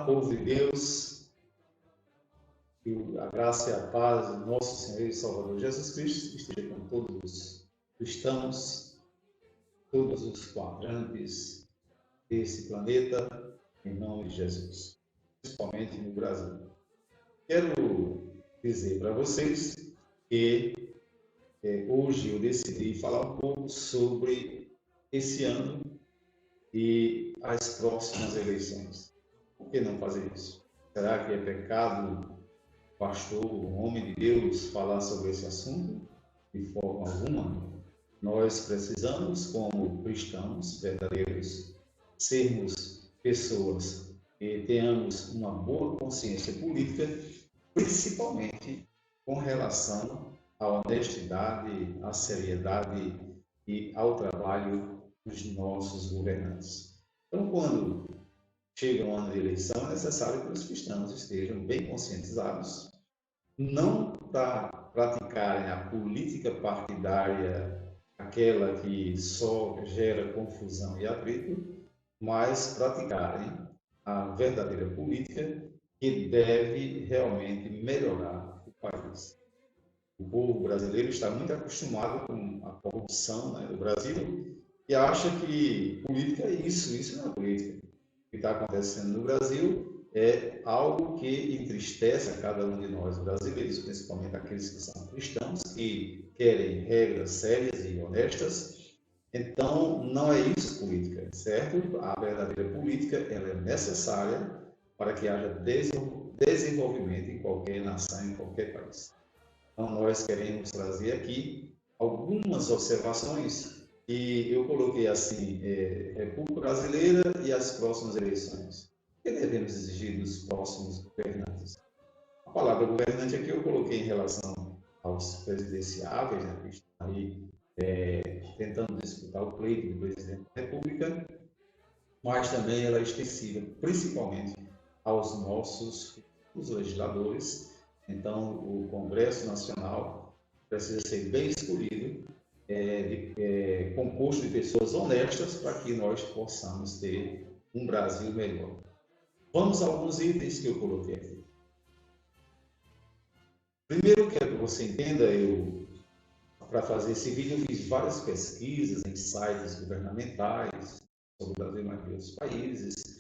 povo de Deus, que a graça e a paz do nosso Senhor e Salvador Jesus Cristo esteja com todos os cristãos, todos os quadrantes desse planeta, em nome de Jesus, principalmente no Brasil. Quero dizer para vocês que hoje eu decidi falar um pouco sobre esse ano e as próximas eleições. Por que não fazer isso? Será que é pecado pastor, um homem de Deus, falar sobre esse assunto? De forma alguma. Nós precisamos, como cristãos verdadeiros, sermos pessoas que tenhamos uma boa consciência política, principalmente com relação à honestidade, à seriedade e ao trabalho dos nossos governantes. Então, quando chega um ano de eleição, é necessário que os cristãos estejam bem conscientizados, não para praticarem a política partidária, aquela que só gera confusão e atrito, mas praticarem a verdadeira política que deve realmente melhorar o país. O povo brasileiro está muito acostumado com a corrupção, né, do Brasil e acha que política é isso não é política. O que está acontecendo no Brasil é algo que entristece a cada um de nós brasileiros, principalmente aqueles que são cristãos, que querem regras sérias e honestas. Então, não é isso política, certo? A verdadeira política ela é necessária para que haja desenvolvimento em qualquer nação, em qualquer país. Então, nós queremos trazer aqui algumas observações e eu coloquei assim, República Brasileira e as próximas eleições. O que devemos exigir dos próximos governantes? A palavra governante aqui eu coloquei em relação aos presidenciáveis, né, que estão aí tentando disputar o pleito do presidente da República, mas também ela é extensiva, principalmente aos nossos legisladores. Então, o Congresso Nacional precisa ser bem escolhido, composto de pessoas honestas, para que nós possamos ter um Brasil melhor. Vamos a alguns itens que eu coloquei aqui. Primeiro, quero que você entenda, para fazer esse vídeo, eu fiz várias pesquisas em sites governamentais sobre o Brasil e mais outros países,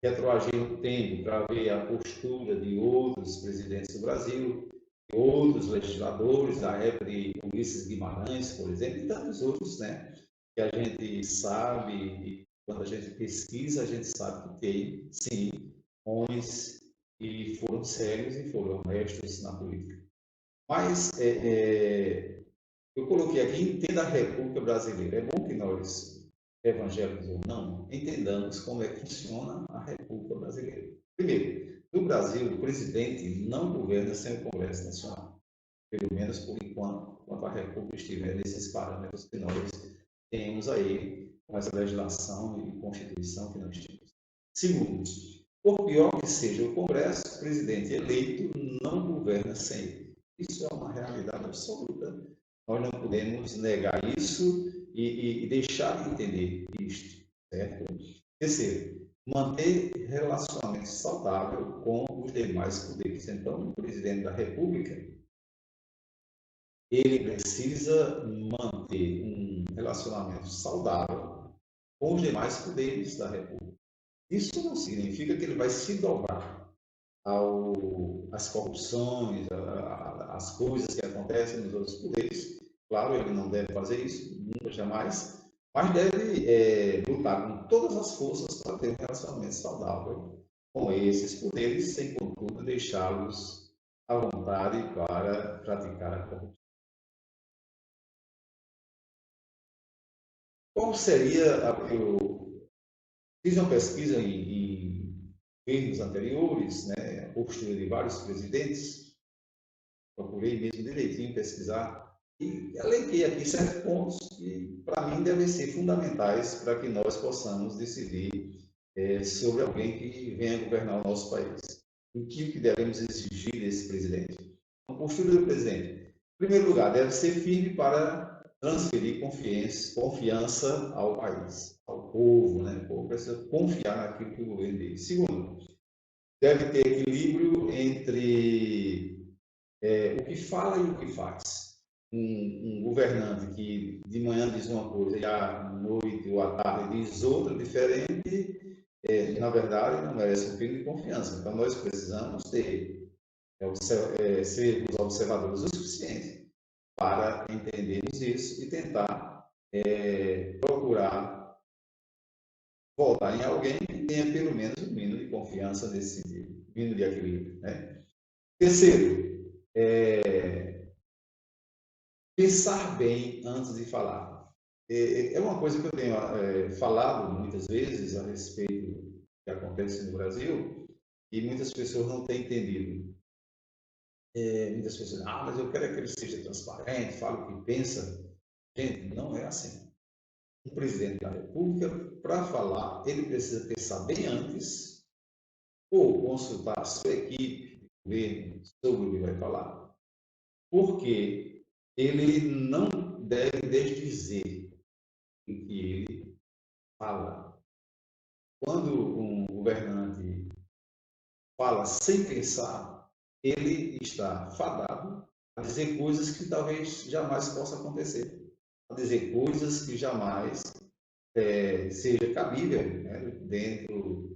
retroagindo o tempo para ver a postura de outros presidentes do Brasil, outros legisladores, da época de Ulisses Guimarães, por exemplo, e tantos outros, né, que a gente sabe, e quando a gente pesquisa, a gente sabe que tem, sim, homens que foram sérios e foram honestos na política. Mas eu coloquei aqui, entenda a República Brasileira. É bom que nós, evangélicos ou não, entendamos como é que funciona a República Brasileira. Primeiro, no Brasil, o presidente não governa sem o Congresso Nacional, pelo menos por enquanto a República estiver nesses parâmetros que nós temos aí, com essa legislação e Constituição que nós temos. Segundo, por pior que seja o Congresso, o presidente eleito não governa sem ele. Isso é uma realidade absoluta. Nós não podemos negar isso e deixar de entender isto, certo? Terceiro, manter relacionamento saudável com os demais poderes. Então, o presidente da República, ele precisa manter um relacionamento saudável com os demais poderes da República. Isso não significa que ele vai se dobrar às corrupções, às coisas que acontecem nos outros poderes. Claro, ele não deve fazer isso, nunca, jamais, mas deve lutar com todas as forças para ter um relacionamento saudável com esses poderes, sem, contudo, deixá-los à vontade para praticar a corrupção. Qual seria eu fiz uma pesquisa em governos anteriores, né, a postura de vários presidentes, procurei mesmo direitinho pesquisar e elenquei aqui 7 pontos que, para mim, devem ser fundamentais para que nós possamos decidir sobre alguém que venha governar o nosso país. O que devemos exigir desse presidente? A postura do presidente. Em primeiro lugar, deve ser firme para transferir confiança ao país, ao povo, né? O povo precisa confiar naquilo que o governo diz. Segundo, deve ter equilíbrio entre o que fala e o que faz. Um governante que de manhã diz uma coisa e à noite ou à tarde diz outra diferente, na verdade, não merece um filho de confiança. Então, nós precisamos sermos observadores o suficiente para entendermos isso e tentar procurar votar em alguém que tenha pelo menos um mínimo de confiança nesse sentido, um mínimo de equilíbrio. Né? Terceiro, pensar bem antes de falar. É uma coisa que eu tenho falado muitas vezes a respeito do que acontece no Brasil e muitas pessoas não têm entendido. Muitas pessoas dizem, mas eu quero que ele seja transparente, fale o que pensa. Gente, não é assim. O presidente da República, para falar, ele precisa pensar bem antes ou consultar a sua equipe de governo sobre o que vai falar. Porque ele não deve desdizer o que ele fala. Quando um governante fala sem pensar, ele está fadado a dizer coisas que talvez jamais possa acontecer, a dizer coisas que jamais seja cabível, né, dentro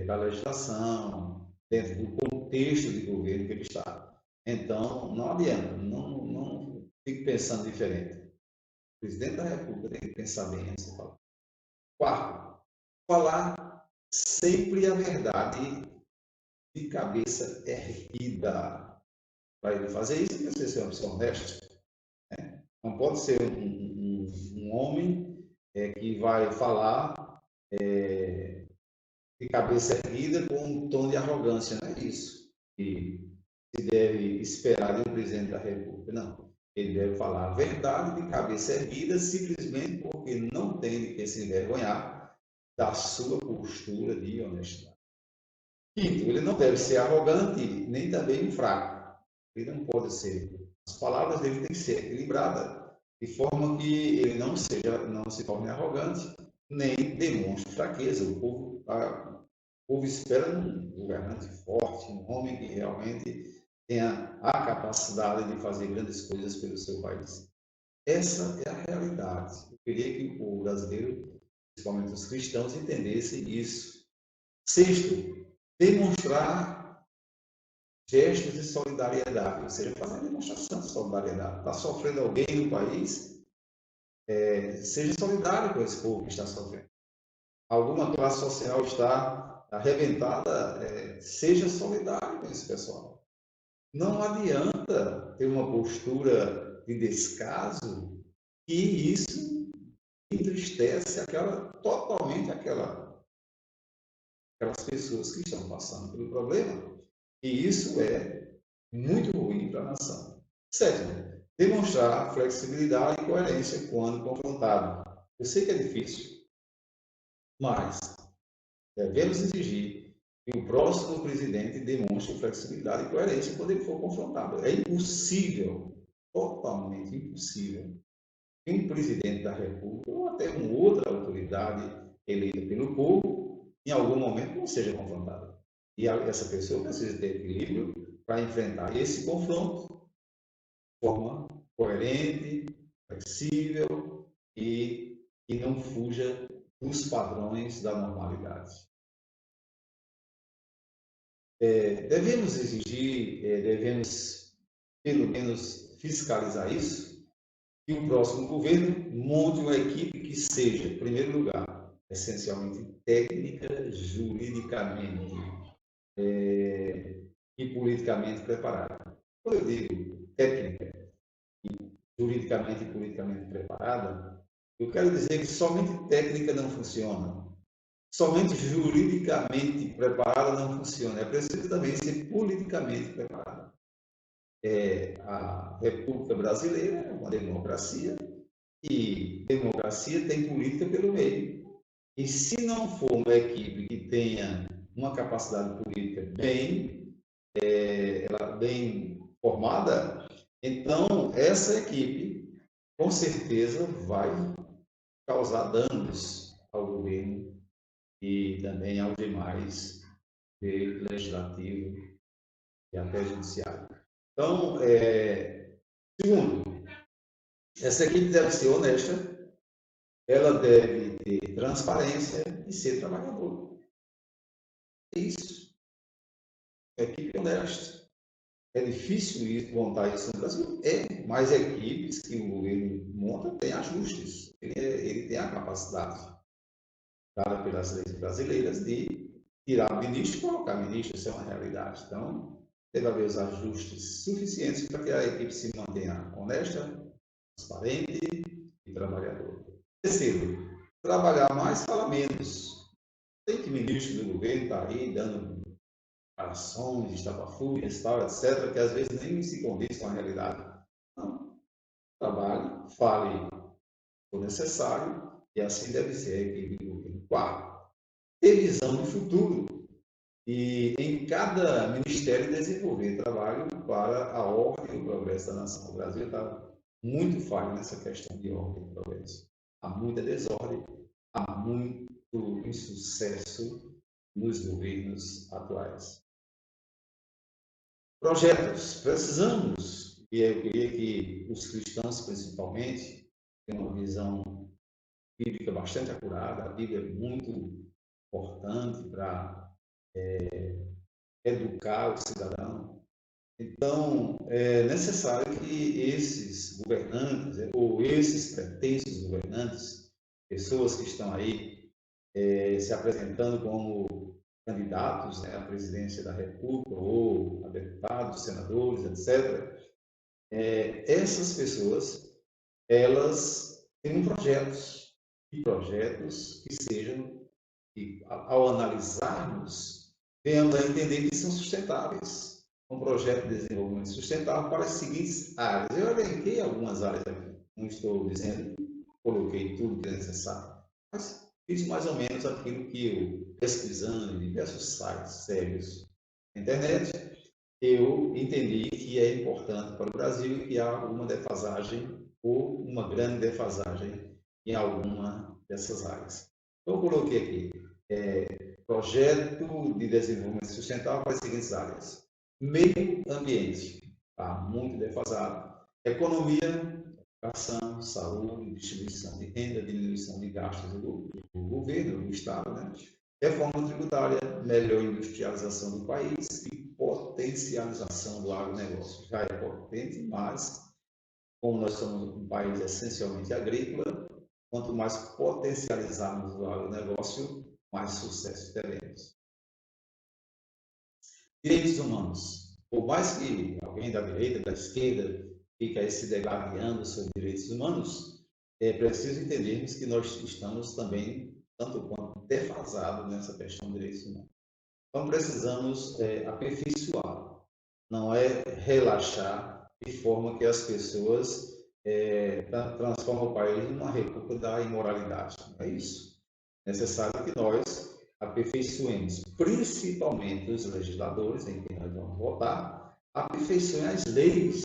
da legislação, dentro do contexto de governo que ele está. Então, não adianta, não fique pensando diferente. O presidente da República tem que pensar bem antes de falar. Quarto, falar sempre a verdade de cabeça erguida. Para ele fazer isso, ele precisa ser uma pessoa honesta. Né? Não pode ser um homem que vai falar de cabeça erguida com um tom de arrogância. Não é isso que se deve esperar de um presidente da República. Não. Ele deve falar a verdade de cabeça erguida simplesmente porque não tem de que se envergonhar da sua postura de honestidade. Quinto, ele não deve ser arrogante nem também fraco. Ele não pode ser. As palavras dele têm que ser equilibradas, de forma que ele não se torne arrogante, nem demonstre fraqueza. O povo espera um governante forte, um homem que realmente tenha a capacidade de fazer grandes coisas pelo seu país. Essa é a realidade. Eu queria que o povo brasileiro, principalmente os cristãos, entendessem isso. Sexto, demonstrar gestos de solidariedade, ou seja, fazer uma demonstração de solidariedade. Está sofrendo alguém no país? Seja solidário com esse povo que está sofrendo. Alguma classe social está arrebentada? Seja solidário com esse pessoal. Não adianta ter uma postura de descaso que isso entristece totalmente aquelas pessoas que estão passando pelo problema. E isso é muito ruim para a nação. Sétimo, demonstrar flexibilidade e coerência quando confrontado. Eu sei que é difícil, mas devemos exigir que o próximo presidente demonstre flexibilidade e coerência quando ele for confrontado. É impossível, totalmente impossível, que um presidente da República ou até uma outra autoridade eleita pelo povo, em algum momento, não seja confrontado. E essa pessoa precisa ter equilíbrio para enfrentar esse confronto de forma coerente, flexível e que não fuja dos padrões da normalidade. Devemos exigir, devemos pelo menos fiscalizar isso, que o próximo governo monte uma equipe que seja, em primeiro lugar, essencialmente técnica, juridicamente e politicamente preparada. Quando eu digo técnica, juridicamente e politicamente preparada, eu quero dizer que somente técnica não funciona. Somente juridicamente preparada não funciona. É preciso também ser politicamente preparada. A República Brasileira é uma democracia e democracia tem política pelo meio. E se não for uma equipe que tenha uma capacidade política bem formada, então essa equipe com certeza vai causar danos ao governo e também aos demais poder legislativo e até judiciário. Então, segundo, essa equipe deve ser honesta, ela deve ter transparência e ser trabalhadora. É isso. Equipe honesta. É difícil montar isso no Brasil? É, mas equipes que o governo monta têm ajustes. Ele tem a capacidade, dada pelas leis brasileiras, de tirar o ministro e colocar o ministro. Isso é uma realidade. Então, deve haver os ajustes suficientes para que a equipe se mantenha honesta, transparente e trabalhadora. Terceiro, trabalhar mais, fala menos. Tem que ministro do governo estar aí dando ações, estapafúrias, tal, etc., que às vezes nem se condiz com a realidade. Não. Trabalhe, fale o necessário e assim deve ser a equipe do governo. Quarto, ter visão de futuro e em cada ministério desenvolver trabalho para a ordem e o progresso da nação. O Brasil está muito falho nessa questão de ordem e progresso. Há muita desordem, há muito insucesso nos governos atuais. Projetos. Precisamos, e eu queria que os cristãos, principalmente, tenham uma visão bíblica bastante acurada. A Bíblia é muito importante para educar o cidadão. Então, é necessário que esses governantes, ou esses pretensos governantes, pessoas que estão aí se apresentando como candidatos, né, à presidência da República, ou a deputados, senadores, etc., essas pessoas, elas têm projetos, e projetos que sejam, que, ao analisarmos, venhamos a entender que são sustentáveis. Um projeto de desenvolvimento sustentável para as seguintes áreas. Eu elenquei algumas áreas aqui, não estou dizendo, coloquei tudo que é necessário, mas fiz mais ou menos aquilo que eu, pesquisando em diversos sites sérios na internet, eu entendi que é importante para o Brasil e que há alguma defasagem ou uma grande defasagem em alguma dessas áreas. Então, eu coloquei aqui, projeto de desenvolvimento sustentável para as seguintes áreas. Meio ambiente, está muito defasado. Economia, educação, saúde, distribuição de renda, diminuição de gastos do governo, do Estado, né? Reforma tributária, melhor industrialização do país e potencialização do agronegócio. Já é potente, mas, como nós somos um país essencialmente agrícola, quanto mais potencializarmos o agronegócio, mais sucesso teremos. Direitos humanos. Por mais que alguém da direita, da esquerda, fique aí se degladiando sobre direitos humanos, é preciso entendermos que nós estamos também, tanto quanto defasados nessa questão de direitos humanos. Então, precisamos aperfeiçoar, não é relaxar de forma que as pessoas transformam o país numa república da imoralidade. Não é isso. É necessário que nós aperfeiçoemos, principalmente os legisladores, em quem nós vamos votar, aperfeiçoem as leis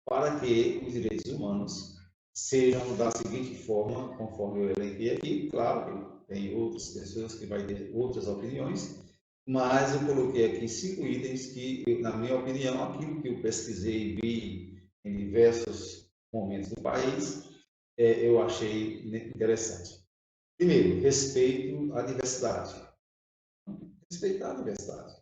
para que os direitos humanos sejam da seguinte forma, conforme eu elenquei aqui. Claro que tem outras pessoas que vão ter outras opiniões, mas eu coloquei aqui 5 itens que, na minha opinião, aquilo que eu pesquisei e vi em diversos momentos do país, eu achei interessante. Primeiro, respeito à diversidade. Respeitar a diversidade.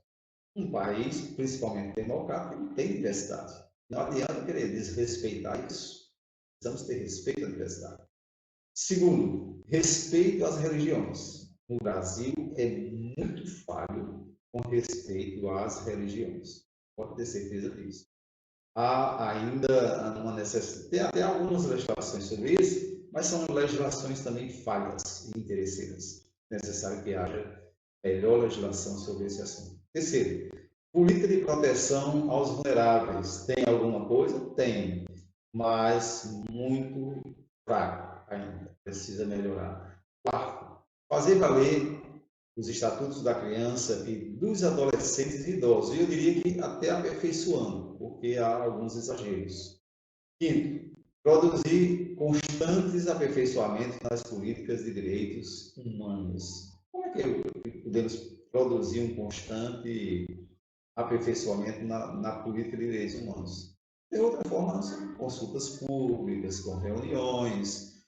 Um país, principalmente democrático, tem diversidade. Não adianta querer desrespeitar isso. Precisamos ter respeito à diversidade. Segundo, respeito às religiões. O Brasil é muito falho com respeito às religiões. Pode ter certeza disso. Há ainda uma necessidade, tem até algumas legislações sobre isso, mas são legislações também falhas e interesseiras. É necessário que haja melhor legislação sobre esse assunto. Terceiro, política de proteção aos vulneráveis. Tem alguma coisa? Tem, mas muito fraco ainda. Precisa melhorar. Quarto, fazer valer os estatutos da criança e dos adolescentes e idosos. E eu diria que até aperfeiçoando, porque há alguns exageros. Quinto, Produzir constantes aperfeiçoamentos nas políticas de direitos humanos. Como é que podemos produzir um constante aperfeiçoamento na política de direitos humanos? De outra forma, são consultas públicas, com reuniões,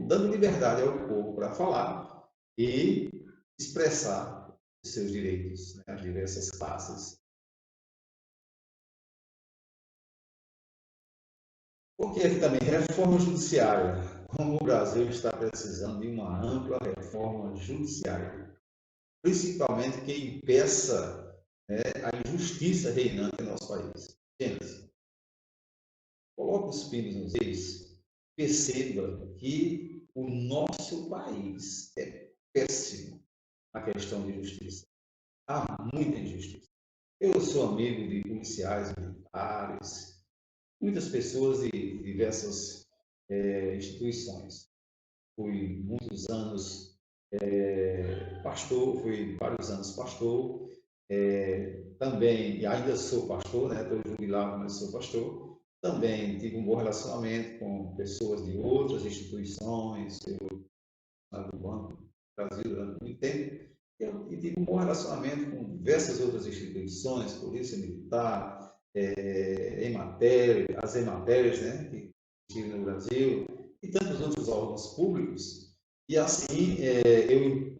dando liberdade ao povo para falar e expressar os seus direitos, né, as diversas classes. Porque aqui também, reforma judiciária. Como o Brasil está precisando de uma ampla reforma judiciária, principalmente que impeça, né, a injustiça reinante em nosso país. Gente, coloque os pingos nos is, perceba que o nosso país é péssimo na questão de justiça. Há muita injustiça. Eu sou amigo de policiais militares, muitas pessoas de diversas instituições. Fui muitos anos pastor, fui vários anos pastor, também, e ainda sou pastor, né? Estou jubilado, mas sou pastor. Também tive um bom relacionamento com pessoas de outras instituições, do Banco do Brasil durante muito tempo, e tive um bom relacionamento com diversas outras instituições, Polícia Militar, as EMATERs, né, que existem no Brasil, e tantos outros órgãos públicos, e assim eu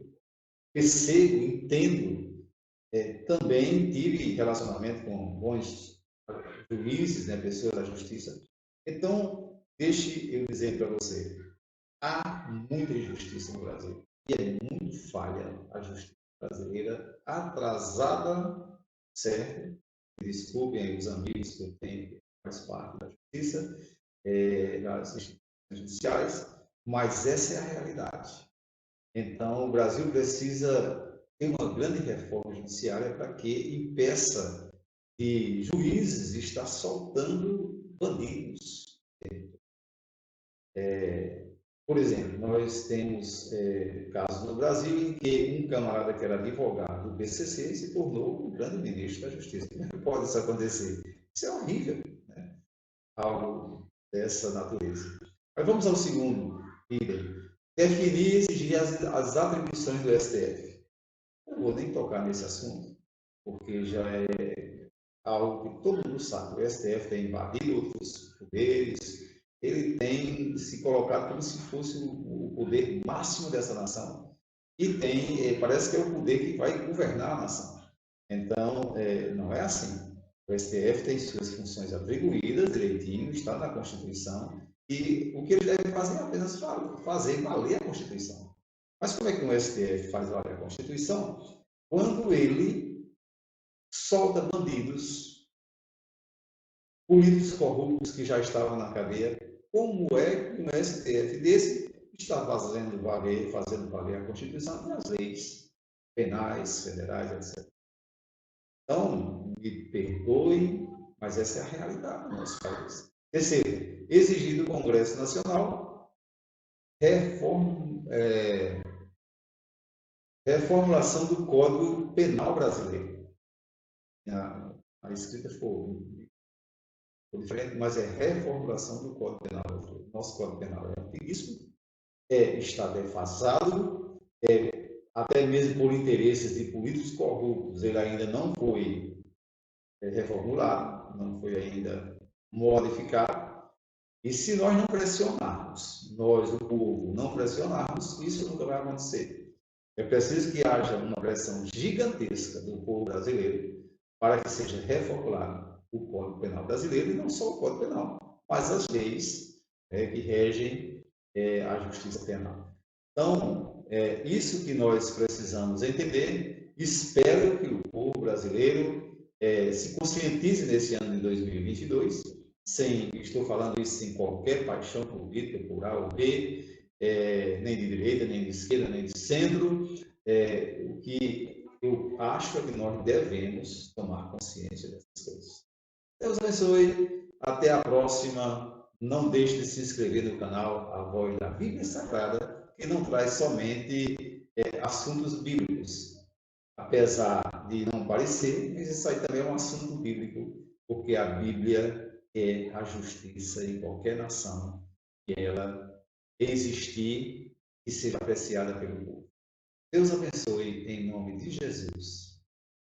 percebo, entendo, também tive relacionamento com bons juízes, né, pessoas da justiça. Então, deixe eu dizer para você, há muita injustiça no Brasil, e é muito falha a justiça brasileira, atrasada, certo? Desculpem os amigos que eu tenho que faz parte da justiça, das instituições judiciais, mas essa é a realidade. Então, o Brasil precisa ter uma grande reforma judiciária para que impeça de juízes estar soltando bandidos. Por exemplo, nós temos casos no Brasil em que um camarada que era advogado do PCC se tornou um grande ministro da Justiça. Como é que pode isso acontecer? Isso é horrível, né? Algo dessa natureza. Mas vamos ao segundo item. Definir e exigir as atribuições do STF. Eu não vou nem tocar nesse assunto, porque já é algo que todo mundo sabe. O STF tem invadido outros poderes, ele tem se colocado como se fosse o poder máximo dessa nação e tem, parece que é o poder que vai governar a nação. Então, não é assim. O STF tem suas funções atribuídas direitinho, está na Constituição, e o que ele deve fazer é apenas fazer valer a Constituição. Mas como é que o STF faz valer a Constituição? Quando ele solta bandidos, políticos corruptos que já estavam na cadeia. Como é que um STF desse está fazendo valer a Constituição e as leis penais, federais, etc. Então, me perdoe, mas essa é a realidade do nosso país. Terceiro, exigir do Congresso Nacional reformulação do Código Penal brasileiro. A escrita ficou diferente, mas é reformulação do Código Penal. Nosso Código Penal é antiguíssimo, está defasado, até mesmo por interesses de políticos corruptos, ele ainda não foi reformulado, não foi ainda modificado. E se nós não pressionarmos, nós, o povo, não pressionarmos, isso nunca vai acontecer. É preciso que haja uma pressão gigantesca do povo brasileiro para que seja reformulado o Código Penal brasileiro, e não só o Código Penal, mas as leis que regem a justiça penal. Então, isso que nós precisamos entender. Espero que o povo brasileiro se conscientize nesse ano de 2022, estou falando isso sem qualquer paixão política, por A ou B, nem de direita, nem de esquerda, nem de centro. O que eu acho é que nós devemos tomar consciência dessas coisas. Deus abençoe. Até a próxima. Não deixe de se inscrever no canal A Voz da Bíblia Sagrada, que não traz somente assuntos bíblicos. Apesar de não parecer, mas isso aí também é um assunto bíblico, porque a Bíblia é a justiça em qualquer nação que ela existir e seja apreciada pelo povo. Deus abençoe em nome de Jesus.